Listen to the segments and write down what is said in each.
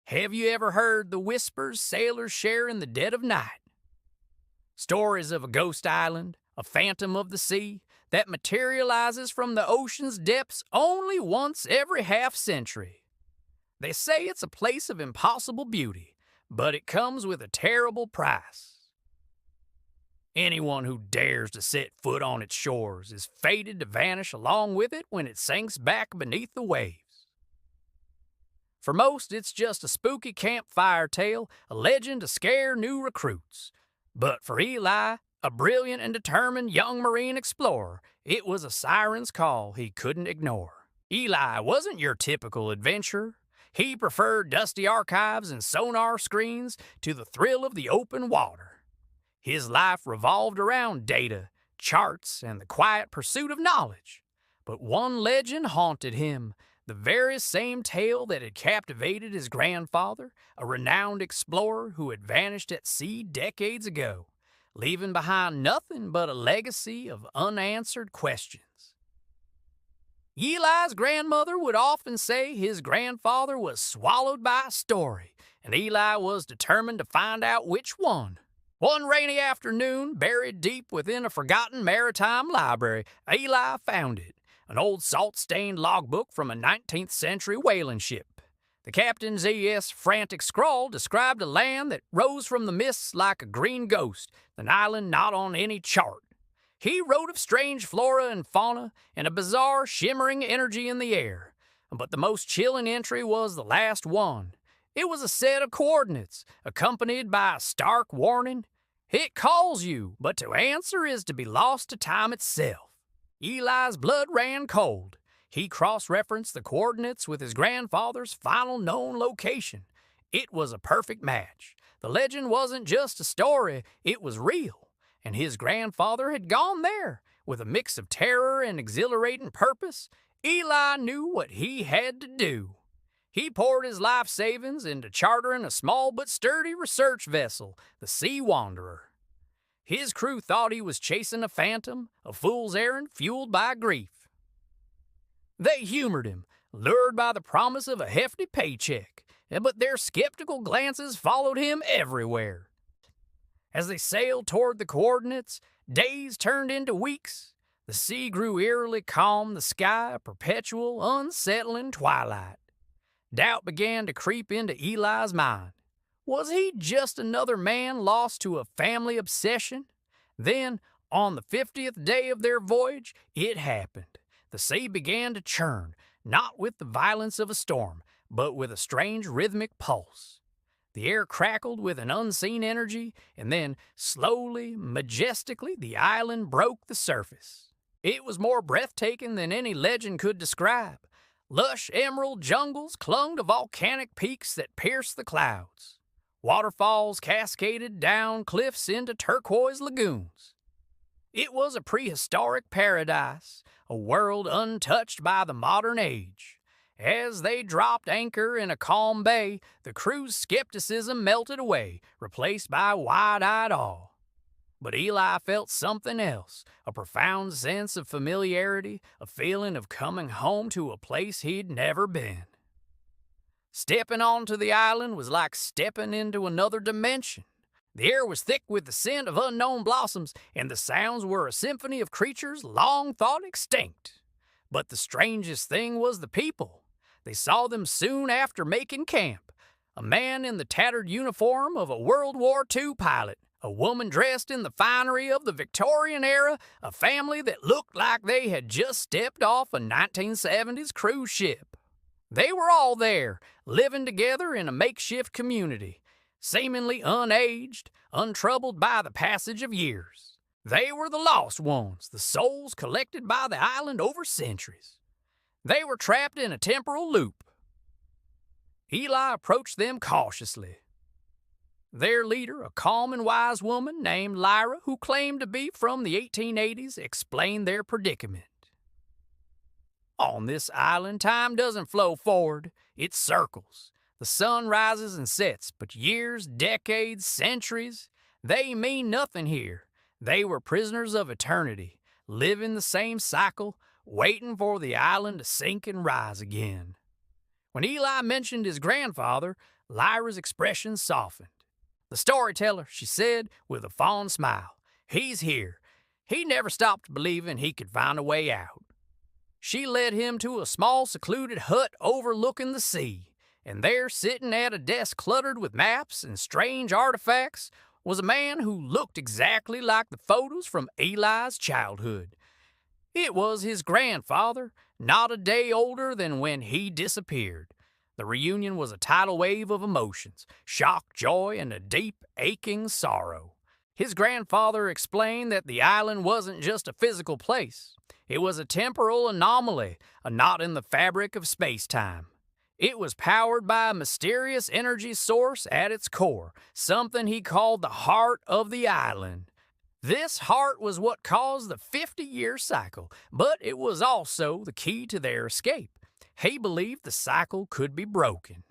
Have you ever heard the whispers sailors share in the dead of night? Stories of a ghost island, a phantom of the sea, that materializes from the ocean's depths only once every half century. They say it's a place of impossible beauty, but it comes with a terrible price. Anyone who dares to set foot on its shores is fated to vanish along with it when it sinks back beneath the waves. For most, it's just a spooky campfire tale, a legend to scare new recruits. But for Eli, a brilliant and determined young marine explorer, it was a siren's call he couldn't ignore. Eli wasn't your typical adventurer. He preferred dusty archives and sonar screens to the thrill of the open water. His life revolved around data, charts, and the quiet pursuit of knowledge. But one legend haunted him, the very same tale that had captivated his grandfather, a renowned explorer who had vanished at sea decades ago, leaving behind nothing but a legacy of unanswered questions. Eli's grandmother would often say his grandfather was swallowed by a story, and Eli was determined to find out which one. One rainy afternoon, buried deep within a forgotten maritime library, Eli found it, an old salt-stained logbook from a 19th century whaling ship. The captain's frantic scrawl described a land that rose from the mists like a green ghost, an island not on any chart. He wrote of strange flora and fauna and a bizarre, shimmering energy in the air. But the most chilling entry was the last one. It was a set of coordinates, accompanied by a stark warning. It calls you, but to answer is to be lost to time itself. Eli's blood ran cold. He cross-referenced the coordinates with his grandfather's final known location. It was a perfect match. The legend wasn't just a story, it was real. And his grandfather had gone there. With a mix of terror and exhilarating purpose, Eli knew what he had to do. He poured his life savings into chartering a small but sturdy research vessel, the Sea Wanderer. His crew thought he was chasing a phantom, a fool's errand fueled by grief. They humored him, lured by the promise of a hefty paycheck, but their skeptical glances followed him everywhere. As they sailed toward the coordinates, days turned into weeks. The sea grew eerily calm, the sky a perpetual, unsettling twilight. Doubt began to creep into Eli's mind. Was he just another man lost to a family obsession? Then, on the 50th day of their voyage, it happened. The sea began to churn, not with the violence of a storm, but with a strange rhythmic pulse. The air crackled with an unseen energy, and then, slowly, majestically, the island broke the surface. It was more breathtaking than any legend could describe. Lush emerald jungles clung to volcanic peaks that pierced the clouds. Waterfalls cascaded down cliffs into turquoise lagoons. It was a prehistoric paradise, a world untouched by the modern age. As they dropped anchor in a calm bay, the crew's skepticism melted away, replaced by wide-eyed awe. But Eli felt something else, a profound sense of familiarity, a feeling of coming home to a place he'd never been. Stepping onto the island was like stepping into another dimension. The air was thick with the scent of unknown blossoms, and the sounds were a symphony of creatures long thought extinct. But the strangest thing was the people. They saw them soon after making camp. A man in the tattered uniform of a World War II pilot, a woman dressed in the finery of the Victorian era, a family that looked like they had just stepped off a 1970s cruise ship. They were all there, living together in a makeshift community, seemingly unaged, untroubled by the passage of years. They were the lost ones, the souls collected by the island over centuries. They were trapped in a temporal loop. Eli approached them cautiously. Their leader, a calm and wise woman named Lyra, who claimed to be from the 1880s, explained their predicament. On this island, time doesn't flow forward, it circles. The sun rises and sets, but years, decades, centuries, they mean nothing here. They were prisoners of eternity, living the same cycle, waiting for the island to sink and rise again. When Eli mentioned his grandfather, Lyra's expression softened. "The storyteller," she said with a fond smile. "He's here. He never stopped believing he could find a way out." She led him to a small secluded hut overlooking the sea, and there, sitting at a desk cluttered with maps and strange artifacts, was a man who looked exactly like the photos from Eli's childhood. It was his grandfather, not a day older than when he disappeared. The reunion was a tidal wave of emotions, shock, joy, and a deep, aching sorrow. His grandfather explained that the island wasn't just a physical place. It was a temporal anomaly, a knot in the fabric of space-time. It was powered by a mysterious energy source at its core, something he called the heart of the island. This heart was what caused the 50-year cycle, but it was also the key to their escape. He believed the cycle could be broken.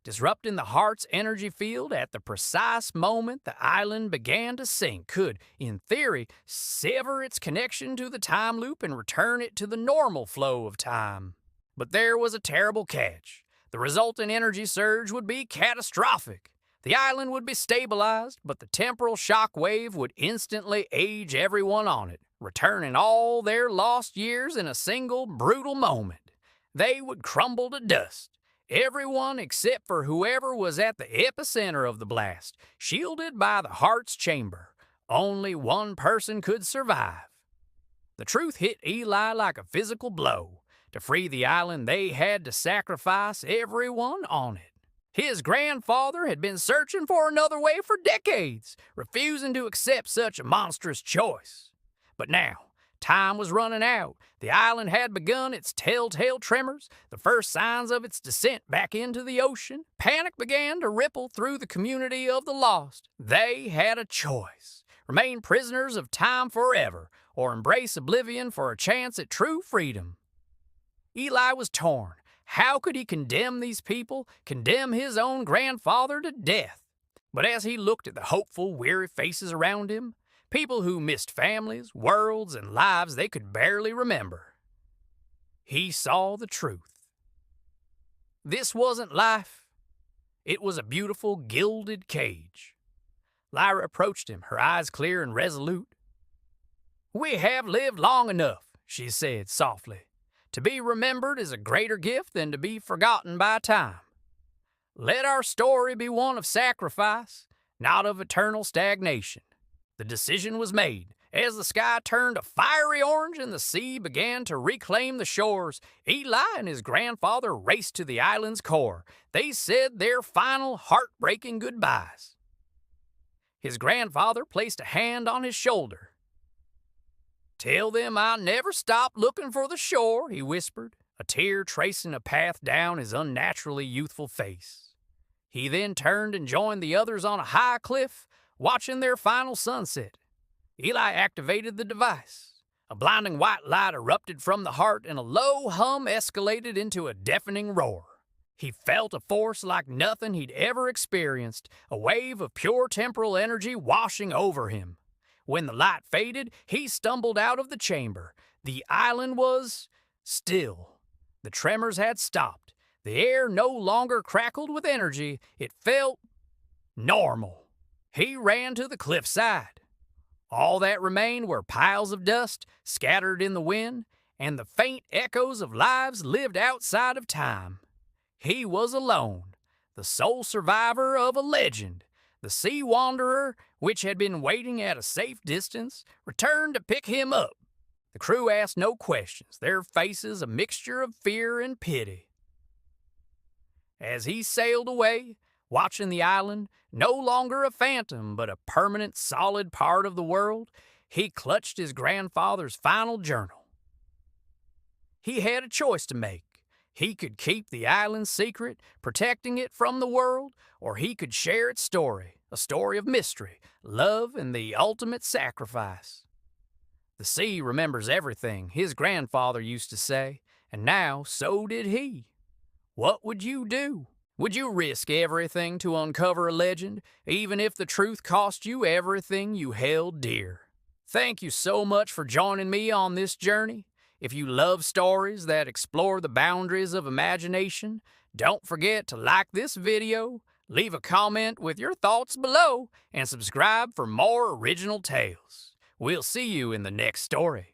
Disrupting the heart's energy field at the precise moment the island began to sink could, in theory, sever its connection to the time loop and return it to the normal flow of time. But there was a terrible catch. The resultant energy surge would be catastrophic. The island would be stabilized, but the temporal shock wave would instantly age everyone on it, returning all their lost years in a single brutal moment. They would crumble to dust. Everyone except for whoever was at the epicenter of the blast, shielded by the heart's chamber. Only one person could survive. The truth hit Eli like a physical blow. To free the island, they had to sacrifice everyone on it. His grandfather had been searching for another way for decades, refusing to accept such a monstrous choice. But now, time was running out. The island had begun its telltale tremors, the first signs of its descent back into the ocean. Panic began to ripple through the community of the lost. They had a choice: remain prisoners of time forever, or embrace oblivion for a chance at true freedom. Eli was torn. How could he condemn these people, condemn his own grandfather to death? But as he looked at the hopeful, weary faces around him, people who missed families, worlds, and lives they could barely remember, he saw the truth. This wasn't life. It was a beautiful, gilded cage. Lyra approached him, her eyes clear and resolute. "We have lived long enough," she said softly. "To be remembered is a greater gift than to be forgotten by time. Let our story be one of sacrifice, not of eternal stagnation." The decision was made. As the sky turned a fiery orange and the sea began to reclaim the shores, Eli and his grandfather raced to the island's core. They said their final heartbreaking goodbyes. His grandfather placed a hand on his shoulder. "Tell them I never stopped looking for the shore," he whispered, a tear tracing a path down his unnaturally youthful face. He then turned and joined the others on a high cliff, watching their final sunset. Eli activated the device. A blinding white light erupted from the heart, and a low hum escalated into a deafening roar. He felt a force like nothing he'd ever experienced, a wave of pure temporal energy washing over him. When the light faded, he stumbled out of the chamber. The island was still. The tremors had stopped. The air no longer crackled with energy. It felt normal. He ran to the cliffside. All that remained were piles of dust scattered in the wind, and the faint echoes of lives lived outside of time. He was alone, the sole survivor of a legend. The sea wanderer, which had been waiting at a safe distance, returned to pick him up. The crew asked no questions, their faces a mixture of fear and pity. As he sailed away, watching the island, no longer a phantom but a permanent, solid part of the world, he clutched his grandfather's final journal. He had a choice to make. He could keep the island's secret, protecting it from the world, or he could share its story, a story of mystery, love, and the ultimate sacrifice. The sea remembers everything, his grandfather used to say, and now so did he. What would you do? Would you risk everything to uncover a legend, even if the truth cost you everything you held dear? Thank you so much for joining me on this journey. If you love stories that explore the boundaries of imagination, don't forget to like this video, Leave a comment with your thoughts below and subscribe for more original tales. We'll see you in the next story.